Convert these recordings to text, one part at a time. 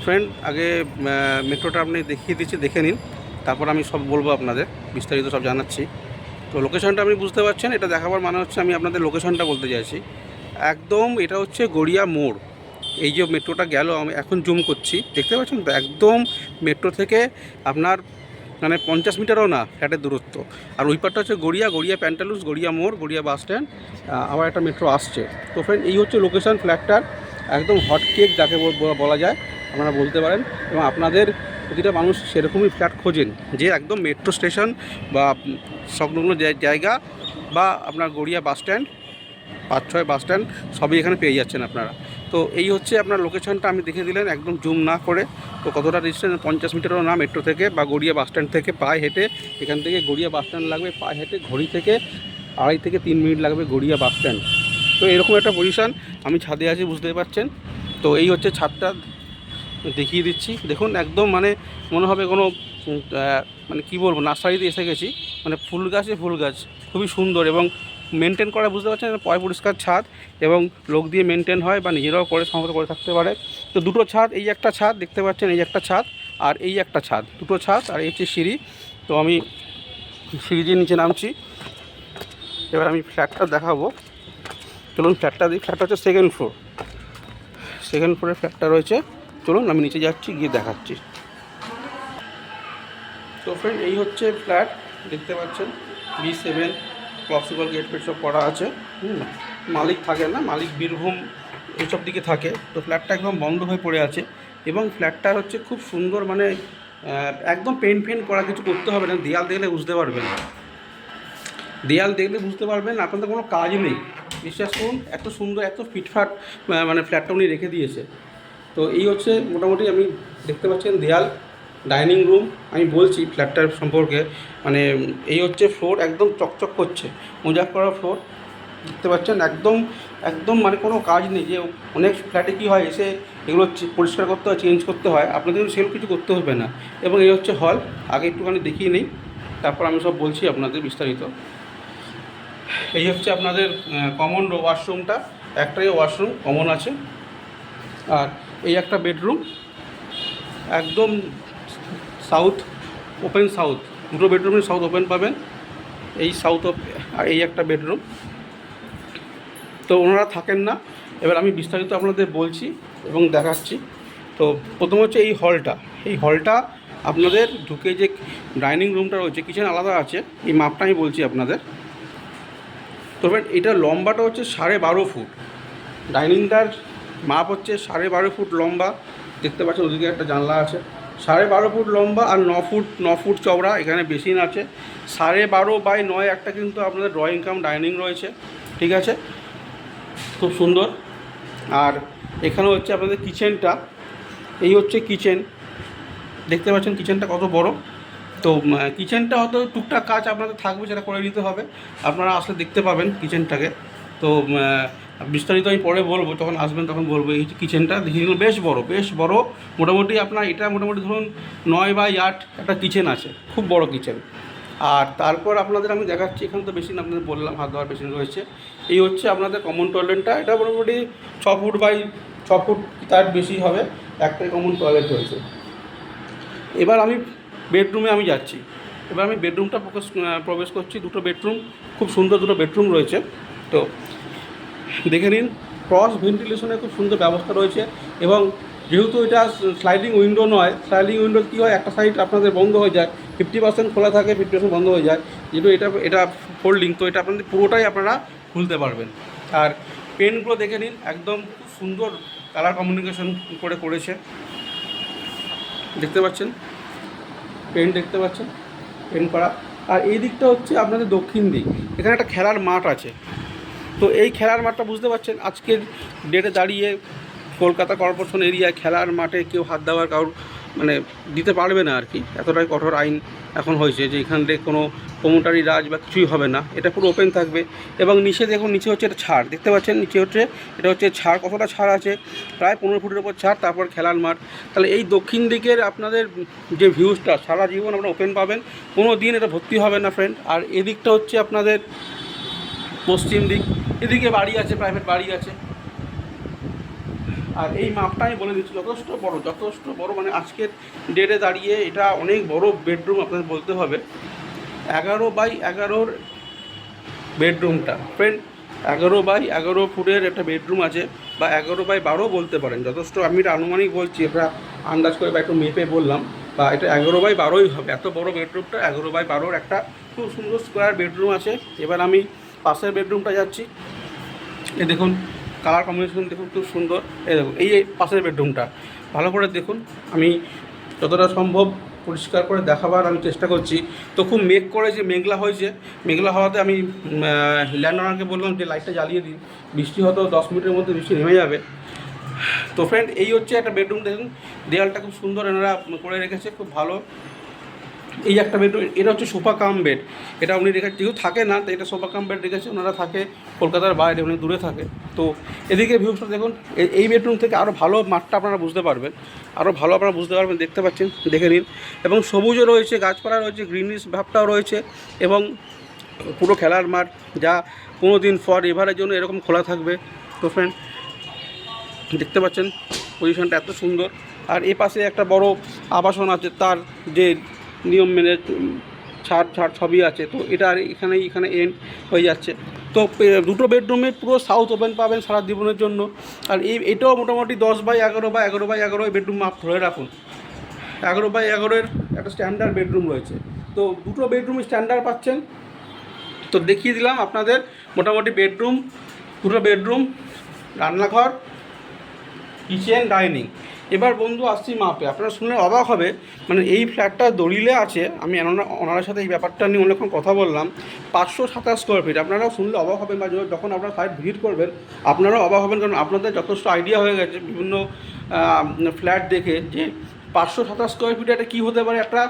Friend, আগে মেট্রোটা আপনি দেখিয়ে দিচ্ছি, দেখে নিন, তারপর আমি সব বলবো আপনাদের, বিস্তারিত সব জানাচ্ছি। তো লোকেশনটা আপনি বুঝতে পারছেন, এটা দেখাবার মানে হচ্ছে আমি আপনাদের লোকেশনটা বলতে চাইছি। একদম এটা হচ্ছে গড়িয়া মোড়। এই যে মেট্রোটা গেল, আমি এখন জুম করছি, দেখতে পাচ্ছেন তো, একদম মেট্রো থেকে আপনার মানে 50 মিটারও না ফ্ল্যাটের দূরত্ব। আর ওই পারটা হচ্ছে গড়িয়া, গড়িয়া প্যান্টালুস, গড়িয়া মোড়, গড়িয়া বাস স্ট্যান্ড, আবার একটা মেট্রো আসছে। তো ফ্রেন্ড, এই হচ্ছে লোকেশন ফ্ল্যাটটার। একদম হট কেক যাকে বলা যায় আপনারা বলতে পারেন। এবং আপনাদের প্রতিটা মানুষ সেরকমই ফ্ল্যাট খোঁজেন যে একদম মেট্রো স্টেশন বা সংলগ্ন জায়গা, বা আপনার Garia bus stand, 5-6 bus stand সবই এখানে পেয়ে যাচ্ছেন আপনারা। তো এই হচ্ছে আপনার লোকেশনটা আমি দেখে দিলেন একদম জুম না করে। তো কতটা ডিস্টেন্স, 50 মিটারও না মেট্রো থেকে বা গড়িয়া বাস স্ট্যান্ড থেকে পায়ে হেঁটে। এখান থেকে গড়িয়া বাস স্ট্যান্ড লাগবে পায়ে হেঁটে ঘড়ি থেকে 2.5 থেকে 3 মিনিট লাগবে গড়িয়া বাস স্ট্যান্ড। তো এরকম একটা পজিশান, আমি ছাদে আছি বুঝতেই পারছেন। তো এই হচ্ছে ছাদটা, দেখিয়ে দিচ্ছি। দেখুন একদম মানে মনে হবে কোনো মানে কী বলবো, নার্সারিতে এসে গেছি। মানে ফুল গাছে ফুল গাছ, খুবই সুন্দর এবং মেনটেন করা, বুঝতে পারছেন, পয় পরিষ্কার ছাদ এবং লোক দিয়ে মেনটেন হয় বা নিজেরাও করে সমস্ত করে থাকতে পারে। তো দুটো ছাদ, এই একটা ছাদ দেখতে পাচ্ছেন, এই একটা ছাদ আর এই একটা ছাদ, দুটো ছাদ। আর এই হচ্ছে সিঁড়ি। তো আমি সিঁড়ি দিয়ে নিচে নামছি। এবার আমি ফ্ল্যাটটা দেখাবো, চলুন ফ্ল্যাটটা দিই। ফ্ল্যাটটা হচ্ছে সেকেন্ড ফ্লোর, সেকেন্ড ফ্লোরে ফ্ল্যাটটা রয়েছে। চলুন আমি নিচে যাচ্ছি, গিয়ে দেখাচ্ছি। তো ফ্রেন্ড, এই হচ্ছে ফ্ল্যাট, দেখতে পাচ্ছেন B7 ক্লসিবল গেট ফেট সব করা আছে। মালিক থাকে না, মালিক বীরভূম এইসব দিকে থাকে। তো ফ্ল্যাটটা একদম বন্ধ হয়ে পড়ে আছে এবং ফ্ল্যাটটা হচ্ছে খুব সুন্দর, মানে একদম পেন্ট করা, কিছু করতে হবে না। দেয়াল দেখলে বুঝতে পারবেন, দেয়াল দেখলে বুঝতে পারবেন আপনাদের কোনো কাজ নেই। বিশ্বাস করুন, এত সুন্দর, এত ফিটফাট মানে ফ্ল্যাটটা উনি রেখে দিয়েছে। তো এই হচ্ছে মোটামুটি, আমি দেখতে পাচ্ছেন দেয়াল, ডাইনিং রুম। আমি বলছি ফ্ল্যাটটার সম্পর্কে, মানে এই হচ্ছে ফ্লোর, একদম চকচক করছে, মোজাক করা ফ্লোর, দেখতে পাচ্ছেন। একদম একদম মানে কোনো কাজ নেই। যে অনেক ফ্ল্যাটে কী হয়, এসে এগুলো পরিষ্কার করতে হয়, চেঞ্জ করতে হয়, আপনাদের সেগুলো কিছু করতে হবে না। এবং এই হচ্ছে হল, আগে একটুখানি দেখিয়ে নিই, তারপর আমি সব বলছি আপনাদের বিস্তারিত। এই হচ্ছে আপনাদের কমন ওয়াশরুমটা, একটাই ওয়াশরুম কমন আছে। আর এই একটা বেডরুম, একদম সাউথ, ওপেন সাউথ, দুটো বেডরুমে সাউথ ওপেন পাবেন, এই সাউথ। আর এই একটা বেডরুম। তো ওনারা থাকেন না, এবার আমি বিস্তারিত আপনাদের বলছি এবং দেখাচ্ছি। তো প্রথম হচ্ছে এই হলটা, এই হলটা আপনাদের ঢুকে যে ডাইনিং রুমটা রয়েছে, কিচেন আলাদা আছে, এই মাপটা আমি বলছি আপনাদের। তো এটা লম্বাটা হচ্ছে 12.5 ফুট, ডাইনিংটার মাপ হচ্ছে 12.5 ফুট লম্বা, দেখতে পাচ্ছেন ওদিকে একটা জানলা আছে। 12.5 ফুট লম্বা আর 9 ফুট চওড়া, এখানে বেসিন আছে। 12.5/9 একটা কিন্তু আপনাদের ড্রয়িং কাম ডাইনিং রয়েছে, ঠিক আছে, খুব সুন্দর। আর এখানে হচ্ছে আপনাদের কিচেনটা, এই হচ্ছে কিচেন, দেখতে পাচ্ছেন কিচেনটা কত বড়। তো কিচেনটা হয়তো টুকটাক কাজ আপনাদের থাকবে, সেটা করে নিতে হবে, আপনারা আসলে দেখতে পাবেন কিচেনটাকে। তো বিস্তারিত আমি পরে বলবো, তখন আসবেন তখন বলবো। এই কিচেনটা দেখে বেশ বড়, বেশ বড়, মোটামুটি আপনার এটা মোটামুটি ধরুন 9/8 একটা কিচেন আছে, খুব বড় কিচেন। আর তারপর আপনাদের আমি দেখাচ্ছি, এখানে তো বেসিন আপনাদের বললাম, হাত ধোয়ার বেসিন রয়েছে। এই হচ্ছে আপনাদের কমন টয়লেটটা, এটা মোটামুটি 6 ফুট বাই 6 ফুট, তার বেশি হবে, একটাই কমন টয়লেট রয়েছে। এবার আমি বেডরুমে আমি যাচ্ছি, এবার আমি বেডরুমটা প্রবেশ করছি। দুটো বেডরুম, খুব সুন্দর দুটো বেডরুম রয়েছে। তো দেখে নিন, ক্রস ভেন্টিলেশনের খুব সুন্দর ব্যবস্থা রয়েছে। এবং যেহেতু এটা স্লাইডিং উইন্ডো নয়, স্লাইডিং উইন্ডো কী হয়, একটা সাইড আপনাদের বন্ধ হয়ে যায়, 50% খোলা থাকে, 50% বন্ধ হয়ে যায়। যেহেতু এটা ফোল্ডিং, তো এটা আপনাদের পুরোটাই আপনারা খুলতে পারবেন। আর পেনগুলো দেখে নিন, একদম খুব সুন্দর কালার কমিউনিকেশন করেছে, দেখতে পাচ্ছেন, পেন দেখতে পাচ্ছেন, পেন করা। আর এই দিকটা হচ্ছে আপনাদের দক্ষিণ দিক, এখানে একটা খেলার মাঠ আছে। তো এই খেলার মাঠটা বুঝতে পারছেন, আজকের ডেটে দাঁড়িয়ে কলকাতা কর্পোরেশন এরিয়ায় খেলার মাঠে কেউ হাত দেওয়ার কারোর মানে দিতে পারবে না আর কি, এতটাই কঠোর আইন এখন হয়েছে যে এখান থেকে কোনো প্রমোটারি রাজ বা কিছুই হবে না, এটা পুরো ওপেন থাকবে। এবং নিচে দেখুন, নিচে হচ্ছে এটা ছাড়, দেখতে পাচ্ছেন নিচে হচ্ছে, এটা হচ্ছে ছাড়, কতটা ছাড় আছে, প্রায় 15 ফুটের ওপর ছাড়, তারপর খেলার মাঠ। তাহলে এই দক্ষিণ দিকের আপনাদের যে ভিউজটা সারা জীবন আপনারা ওপেন পাবেন, কোনো দিন এটা ভর্তি হবে না ফ্রেন্ড। আর এদিকটা হচ্ছে আপনাদের পশ্চিম দিক, এদিকে বাড়ি আছে, প্রাইভেট বাড়ি আছে, আর এই মাপটা আমি বলে দিচ্ছি যথেষ্ট বড়, মানে আজকের ডেটে দাঁড়িয়ে এটা অনেক বড় বেডরুম আপনাদের বলতে হবে। 11x11 বেডরুমটা ফ্রেন্ড, 11x11 ফুটের একটা বেডরুম আছে, বা 11x12 বলতে পারেন। যথেষ্ট, আমি এটা আনুমানিক বলছি, এটা আন্দাজ করে বা একটু মেপে বললাম, বা এটা 11x12ই হবে। এত বড় বেডরুমটা 11x12 একটা খুব সুন্দর স্কোয়ার বেডরুম আছে। এবার আমি পাশের বেডরুমটা যাচ্ছি। এই দেখুন কালার কম্বিনেশন দেখুন খুব সুন্দর। এই দেখুন এই পাশের বেডরুমটা ভালো করে দেখুন। আমি যতটা সম্ভব পরিষ্কার করে দেখাবার আমি চেষ্টা করছি। তো খুব মেঘ করেছে, মেঘলা হয়েছে, মেঘলা হওয়াতে আমি ল্যান্ডওনারকে বললাম যে লাইটটা জ্বালিয়ে দিই, বৃষ্টি হয়তো 10 মিনিটের মধ্যে বৃষ্টি নেমে যাবে। তো ফ্রেন্ড এই হচ্ছে একটা বেডরুম। দেখুন দেয়ালটা খুব সুন্দর এনারা করে রেখেছে, খুব ভালো। এই একটা বেডরুম, এটা হচ্ছে সোফা কাম বেড। এটা উনি রেখেছে, যেহেতু থাকে না তো এটা সোফা কাম বেড রেখেছে। ওনারা থাকে কলকাতার বাইরে, উনি দূরে থাকে। তো এদিকে ভিউসটা দেখুন। এই বেডরুম থেকে আরও ভালো মাঠটা আপনারা বুঝতে পারবেন, দেখতে পাচ্ছেন, দেখে নিন। এবং সবুজও রয়েছে, গাছপালা রয়েছে, গ্রিনিশ ভাবটাও রয়েছে, এবং পুরো খেলার মাঠ, যা কোনো দিন ফর এভারের জন্য এরকম খোলা থাকবে। তো ফ্রেন্ড দেখতে পাচ্ছেন পজিশনটা এত সুন্দর। আর এ পাশে একটা বড় আবাসন আছে, তার যে নিয়ম মেনে ছাড় সবই আছে। তো এটা আর এখানে এন্ড হয়ে যাচ্ছে। তো দুটো বেডরুমে পুরো সাউথ ওপেন পাবেন সারা জীবনের জন্য। আর এটাও মোটামুটি 10x11 বা 11x11 বেডরুম মাপ ধরে রাখুন। 11x11 একটা স্ট্যান্ডার্ড বেডরুম রয়েছে। তো দুটো বেডরুম স্ট্যান্ডার্ড পাচ্ছেন। তো দেখিয়ে দিলাম আপনাদের মোটামুটি বেডরুম, দুটো বেডরুম, রান্নাঘর, কিচেন, ডাইনিং। এবার বন্ধু আসছি মাপে। আপনারা শুনলে অবাক হবে, মানে এই ফ্ল্যাটটা দলিলে আছে। আমি ওনার সাথে এই ব্যাপারটা নিয়ে অনেকক্ষণ কথা বললাম। 527 স্কোয়ার ফিট। আপনারাও শুনলে অবাক হবেন, বা যখন আপনারা সাইট ভিজিট করবেন আপনারাও অবাক হবেন, কারণ আপনাদের যথেষ্ট আইডিয়া হয়ে গেছে বিভিন্ন ফ্ল্যাট দেখে যে 527 স্কোয়ার ফিটে এটা কী হতে পারে। একটা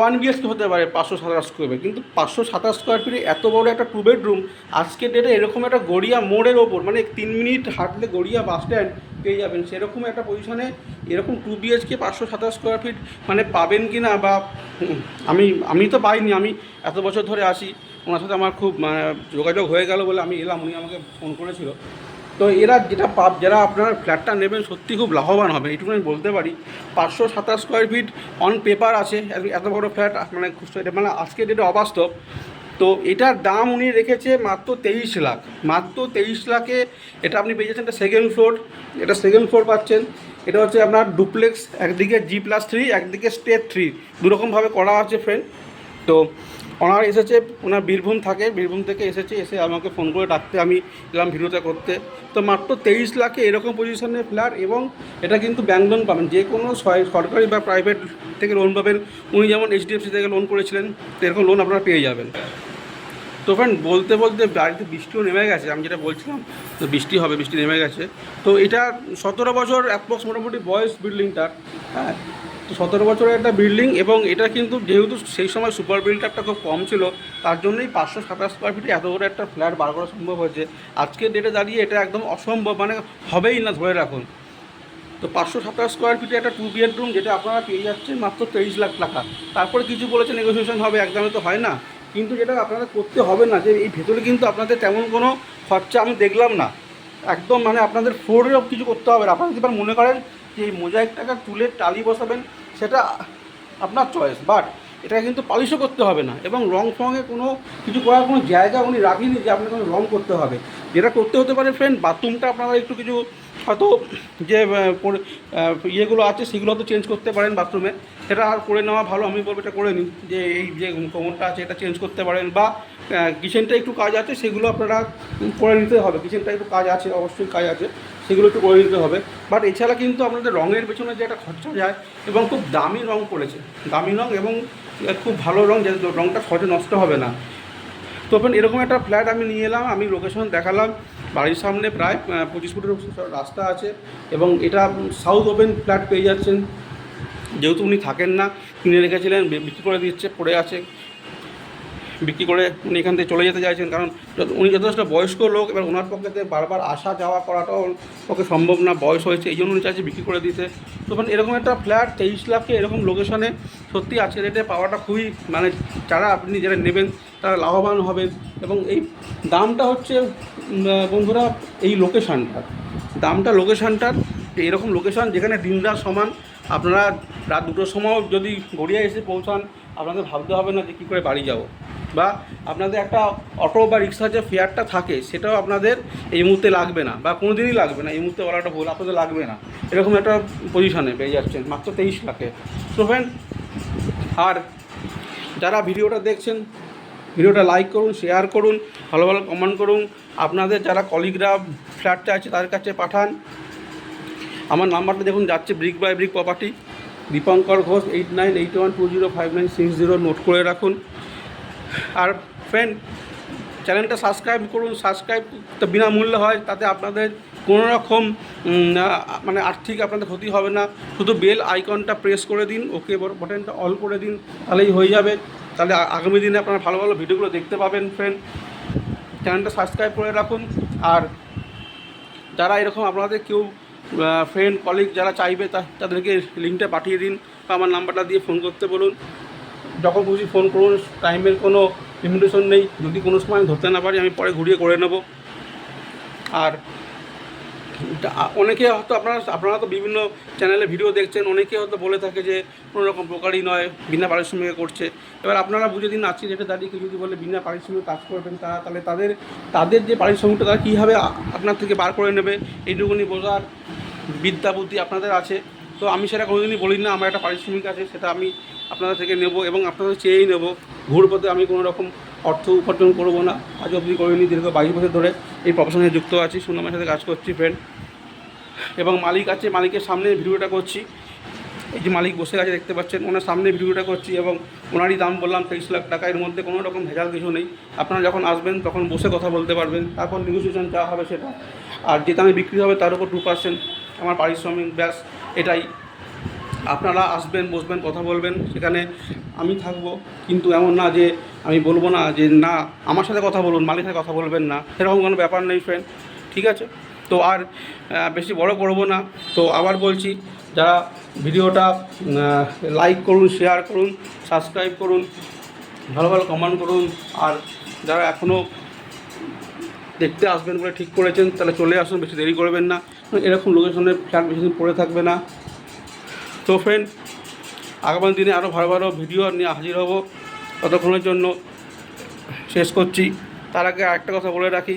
1 BHK হতে পারে 527 স্কোয়ার ফিট, কিন্তু 527 স্কোয়ার ফিটে এত বড় একটা 2 বেডরুম আজকের ডেটে এরকম একটা গড়িয়া মোড়ের ওপর, মানে 3 মিনিট হাঁটলে গড়িয়া বাস স্ট্যান্ড পেয়ে যাবেন, সেরকম একটা পজিশনে এরকম 2 BHK 527 স্কোয়ার ফিট মানে পাবেন কি না, বা আমি তো পাইনি। আমি এত বছর ধরে আসি, ওনার সাথে আমার খুব যোগাযোগ হয়ে গেল বলে আমি এলাম, উনি আমাকে ফোন করেছিল। তো যারা আপনার ফ্ল্যাটটা নেবেন সত্যি খুব লাভবান হবে, এইটুকু আমি বলতে পারি। 527 স্কোয়ার ফিট অন পেপার আছে, এত বড় ফ্ল্যাট মানে আজকে ডেটে অবাস্তব। তো এটার দাম উনি রেখেছে মাত্র 23 লাখ। মাত্র 23 লাখে এটা আপনি পেয়ে যাচ্ছেন। এটা সেকেন্ড ফ্লোর পাচ্ছেন। এটা হচ্ছে আপনার ডুপ্লেক্স, একদিকে G+3, একদিকে স্টেপ 3, দুরকমভাবে করা আছে ফ্রেন্ড। তো ওনার এসেছে, ওনার বীরভূম থাকে, বীরভূম থেকে এসে আমাকে ফোন করে ডাকতে আমি এলাম ভিডিওটা করতে। তো মাত্র 23 লাখে এরকম পজিশনের ফ্ল্যাট, এবং এটা কিন্তু ব্যাংক লোন পাবেন, যে কোনো সরকারি বা প্রাইভেট থেকে লোন পাবেন। উনি যেমন HDFC থেকে লোন করেছিলেন, তো এরকম লোন আপনারা পেয়ে যাবেন। তো ফ্রেন্ড বলতে বাড়িতে বৃষ্টিও নেমে গেছে, আমি যেটা বলছিলাম তো বৃষ্টি নেমে গেছে। তো এটা 17 বছর অ্যাপ্রক্স মোটামুটি বয়স বিল্ডিংটার। হ্যাঁ, তো 17 বছরের একটা বিল্ডিং, এবং এটা কিন্তু যেহেতু সেই সময় সুপার বিল্ডারটা খুব কম ছিল, তার জন্যই 527 স্কোয়ার ফিটে এত বড় একটা ফ্ল্যাট বার করা সম্ভব হয়েছে। আজকের ডেটে দাঁড়িয়ে এটা একদম অসম্ভব, মানে হবেই না ধরে রাখুন। তো 527 স্কোয়ার ফিটে একটা 2 বেডরুম, যেটা আপনারা পেয়ে যাচ্ছেন মাত্র 23 লাখ টাকা। তারপরে কিছু বলেছে নেগোসিয়েশন হবে, একদমই তো হয় না। কিন্তু যেটা আপনাদের করতে হবে না, যে এই ভেতরে কিন্তু আপনাদের তেমন কোনো খরচা আমি দেখলাম না একদম, মানে আপনাদের ফ্লোরেও কিছু করতে হবে না। আপনারা যদি মনে করেন যে এই মোজাইক টাকা তুলে টালি বসাবেন, সেটা আপনার চয়েস, বাট এটা কিন্তু পালিশও করতে হবে না, এবং রং ফঙে কোনো কিছু করার কোনো জায়গা উনি রাখিনি যে আপনার কোনো রং করতে হবে। যেটা করতে হতে পারে ফ্রেন্ড, বাথরুমটা আপনারা একটু কিছু হয়তো যে ইয়েগুলো আছে সেগুলো তো চেঞ্জ করতে পারেন বাথরুমে, সেটা আর করে নেওয়া ভালো। আমি বলবো এটা করে নিন, যে এই যে কোমরটা আছে এটা চেঞ্জ করতে পারেন, বা কিচেনটা একটু কাজ আছে সেগুলো আপনারা করে নিতে হবে। কিচেনটা একটু কাজ আছে, অবশ্যই কাজ আছে, সেগুলো একটু করে নিতে হবে। বাট এছাড়া কিন্তু আপনাদের রঙের পেছনে যে একটা খরচা যায়, এবং খুব দামি রঙ করেছে, দামি রঙ, এবং খুব ভালো রঙ, যে রঙটা সহজে নষ্ট হবে না। তো এরকম একটা ফ্ল্যাট আমি নিয়ে এলাম, আমি লোকেশন দেখালাম। বাড়ির সামনে প্রায় 25 ফুটের রাস্তা আছে, এবং এটা সাউথ ওপেন ফ্ল্যাট পেয়ে যাচ্ছেন। যেহেতু উনি থাকেন না, কিনে রেখেছিলেন, বিক্রি করে দিচ্ছে, পড়ে আছে, বিক্রি করে উনি এখান থেকে চলে যেতে চাইছেন, কারণ উনি যথেষ্ট বয়স্ক লোক। এবার ওনার পক্ষে বারবার আসা যাওয়া করাটাও পক্ষে সম্ভব না, বয়স হয়েছে, এই জন্য উনি চাইছে বিক্রি করে দিতে। তো এরকম একটা ফ্ল্যাট 23 লাখে এরকম লোকেশনে সত্যি আজকের রেটে পাওয়াটা খুবই, মানে যারা নেবেন তারা লাভবান হবেন। এবং এই দামটা হচ্ছে বন্ধুরা, এই লোকেশানটার দামটা, লোকেশানটার এরকম লোকেশন যেখানে দিন রাত সমান, আপনারা রাত 2টোর সময়ও যদি গড়িয়া এসে পৌঁছান, আপনাদের ভাবতে হবে না যে কী করে বাড়ি যাব, বা আপনাদের একটা অটো বা রিক্সার যে ফেয়ারটা থাকে সেটাও আপনাদের এই মুহূর্তে লাগবে না, বা কোনো দিনই লাগবে না। এই মুহূর্তে বলাটা ভুল, আপনাদের লাগবে না, এরকম একটা পজিশনে পেয়ে যাচ্ছেন মাত্র 23 লাখে। তো ফ্রেন্ড, আর যারা ভিডিওটা দেখছেন, ভিডিওটা লাইক করুন, শেয়ার করুন, ভালো ভালো কমেন্ট করুন। আপনাদের যারা কলিগরা ফ্ল্যাট চাইছে তাদের কাছে পাঠান। আমার নাম্বারটা দেখুন যাচ্ছে, brick by brick property, Dipankar Ghosh, 8981205960, note করে রাখুন। আর ফ্রেন্ড, চ্যানেলটা সাবস্ক্রাইব করুন। সাবস্ক্রাইব তো বিনামূল্যে হয়, তাতে আপনাদের কোনো রকম মানে আর্থিক আপনাদের ক্ষতি হবে না। শুধু বেল আইকনটা প্রেস করে দিন, ওকে বাটনটা অল করে দিন, তাহলেই হয়ে যাবে। তাহলে আগামী দিনে আপনারা ভালো ভালো ভিডিওগুলো দেখতে পাবেন। ফ্রেন্ড, চ্যানেলটা সাবস্ক্রাইব করে রাখুন। আর যারা এরকম আপনাদের কেউ ফ্রেন্ড কলিগ যারা চাইবে তাদেরকে লিঙ্কটা পাঠিয়ে দিন, বা আমার নাম্বারটা দিয়ে ফোন করতে বলুন। যখন খুশি ফোন করুন, টাইমের কোনো লিমিটেশন নেই। যদি কোনো সময় ধরতে না পারি, আমি পরে ঘুরিয়ে করে নেব। আর অনেকে হয়তো আপনারা তো বিভিন্ন চ্যানেলে ভিডিও দেখছেন, অনেকে হয়তো বলে থাকে যে কোনো রকম প্রকারই নয়, বিনা পারিশ্রমিকে করছে। এবার আপনারা বুঝে দিন, আজকে যেটা দাঁড়িয়ে কেউ যদি বলে বিনা পারিশ্রমিকে কাজ করবেন, তাহলে তাদের যে পারিশ্রমিকটা তারা কীভাবে আপনার থেকে বার করে নেবে, এইটুকুনি বোঝার বিদ্যা বুদ্ধি আপনাদের আছে। তো আমি সেটা কোনোদিনই বলি না, আমার একটা পারিশ্রমিক আছে, সেটা আমি আপনাদের থেকে নেব এবং আপনাদের চেয়েই নেব। ঘুরপথে আমি কোনো রকম অর্থ উপার্জন করবো না, আজ অবধি করিনি। দীর্ঘ 22 বছর ধরে এই প্রফেশনে যুক্ত আছি, সুনামের সাথে কাজ করছি ফ্রেন্ড। এবং মালিক আছে, মালিকের সামনে ভিডিওটা করছি। এই যে মালিক বসে আছে দেখতে পাচ্ছেন, ওনার সামনে ভিডিওটা করছি এবং ওনারই দাম বললাম 23 লাখ টাকা। এর মধ্যে কোনো রকম ভেজাল কিছু নেই। আপনারা যখন আসবেন তখন বসে কথা বলতে পারবেন, তারপর নেগোসিয়েশন যা হবে সেটা। আর যে দামে বিক্রি হবে তার উপর 2% আমার পারিশ্রমিক, ব্যাস এটাই। আপনারা আসবেন, বসবেন, কথা বলবেন, সেখানে আমি থাকবো। কিন্তু এমন না যে আমি বলবো না যে না আমার সাথে কথা বলুন, মালিকের সাথে কথা বলবেন না, সেরকম কোনো ব্যাপার নেই ফ্রেন্ড, ঠিক আছে? তো আর বেশি বড় করবো না। তো আবার বলছি, যারা ভিডিওটা লাইক করুন, শেয়ার করুন, সাবস্ক্রাইব করুন, ভালো ভালো কমেন্ট করুন। আর যারা এখনও দেখতে আসবেন বলে ঠিক করেছেন, তাহলে চলে আসুন, বেশি দেরি করবেন না। এরকম লোকেশনে ফ্ল্যাট বেশি দিন পড়ে থাকবে না। তো ফ্রেন্ড, আগামী দিনে আরও ভালো ভালো ভিডিও নিয়ে হাজির হব। ততক্ষণের জন্য শেষ করছি। তার আগে আরেকটা কথা বলে রাখি,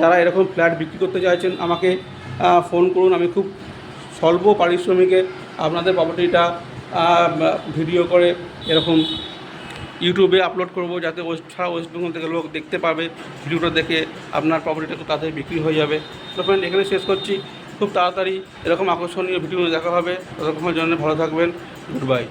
যারা এরকম ফ্ল্যাট বিক্রি করতে চাইছেন আমাকে ফোন করুন। আমি খুব স্বল্প পারিশ্রমিকে আপনাদের প্রপার্টিটা ভিডিও করে এরকম ইউটিউবে আপলোড করব, যাতে সারা ওয়েস্ট বেঙ্গল থেকে লোক দেখতে পাবে। ভিডিওটা দেখে আপনার প্রপার্টিটা খুব তাড়াতাড়ি বিক্রি হয়ে যাবে। তো ফ্রেন্ড, এখানে শেষ করছি। খুব তাড়াতাড়ি এরকম আকর্ষণীয় ভিডিও দেখা হবে। ততক্ষণের জন্য ভালো থাকবেন। Good bye.